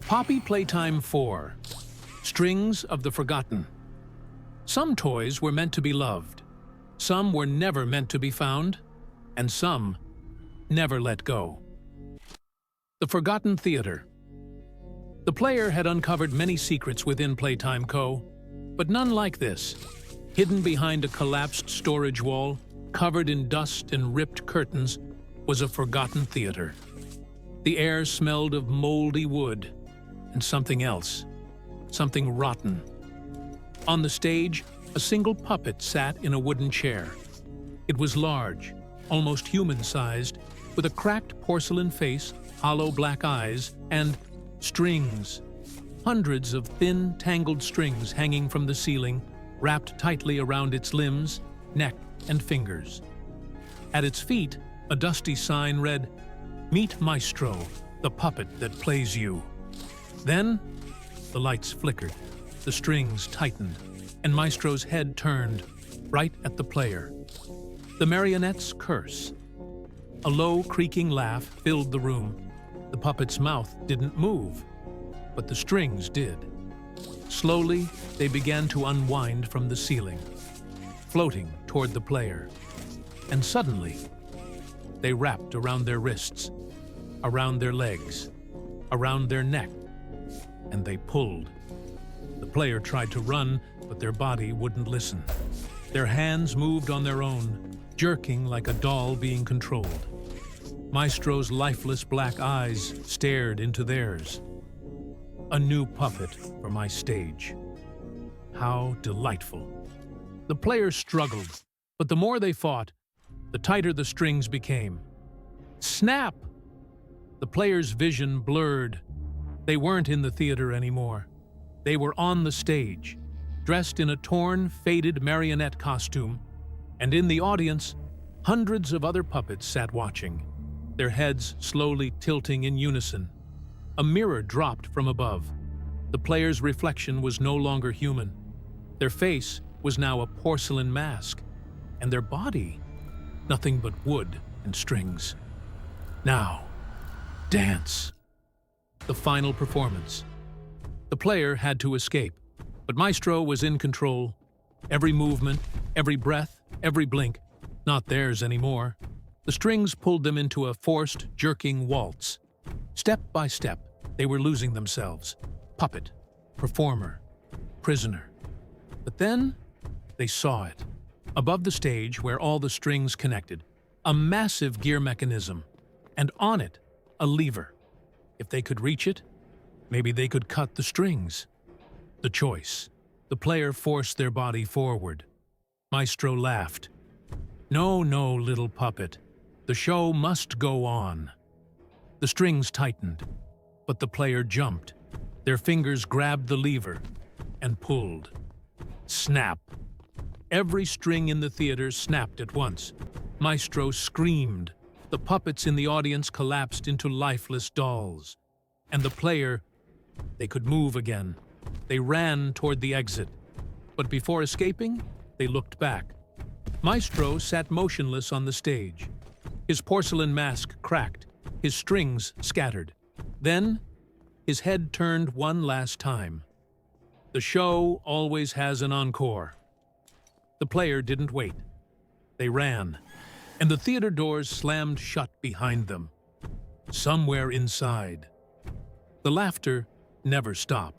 Poppy Playtime 4. Strings of the Forgotten. Some toys were meant to be loved, some were never meant to be found, and some never let go. The Forgotten Theater. The player had uncovered many secrets within Playtime Co, but none like this. Hidden behind a collapsed storage wall, covered in dust and ripped curtains, was a forgotten theater. The air smelled of moldy wood and something else, something rotten. On the stage, a single puppet sat in a wooden chair. It was large, almost human-sized, with a cracked porcelain face, hollow black eyes, and strings. Hundreds of thin, tangled strings hanging from the ceiling, wrapped tightly around its limbs, neck, and fingers. At its feet, a dusty sign read, "Meet Maestro, the puppet that plays you." Then, the lights flickered, the strings tightened, and Maestro's head turned, right at the player. The marionette's curse. A low, creaking laugh filled the room. The puppet's mouth didn't move, but the strings did. Slowly, they began to unwind from the ceiling, floating toward the player. And suddenly, they wrapped around their wrists, around their legs, around their neck, and they pulled. The player tried to run, but their body wouldn't listen. Their hands moved on their own, jerking like a doll being controlled. Maestro's lifeless black eyes stared into theirs. A new puppet for my stage. How delightful. The players struggled, but the more they fought, the tighter the strings became. Snap! The players' vision blurred. They weren't in the theater anymore. They were on the stage, dressed in a torn, faded marionette costume, and in the audience, hundreds of other puppets sat watching, their heads slowly tilting in unison. A mirror dropped from above. The player's reflection was no longer human. Their face was now a porcelain mask, and their body, nothing but wood and strings. Now, dance. The final performance. The player had to escape, but Maestro was in control. Every movement, every breath, every blink, not theirs anymore. The strings pulled them into a forced, jerking waltz. Step by step, they were losing themselves. Puppet, performer, prisoner. But then, they saw it. Above the stage, where all the strings connected, a massive gear mechanism, and on it, a lever. If they could reach it, maybe they could cut the strings. The choice. The player forced their body forward. Maestro laughed. "No, no, little puppet. The show must go on." The strings tightened, but the player jumped. Their fingers grabbed the lever and pulled. Snap. Every string in the theater snapped at once. Maestro screamed. The puppets in the audience collapsed into lifeless dolls. And the player, they could move again. They ran toward the exit. But before escaping, they looked back. Maestro sat motionless on the stage. His porcelain mask cracked, his strings scattered. Then, his head turned one last time. The show always has an encore. The player didn't wait. They ran, and the theater doors slammed shut behind them. Somewhere inside, the laughter never stopped.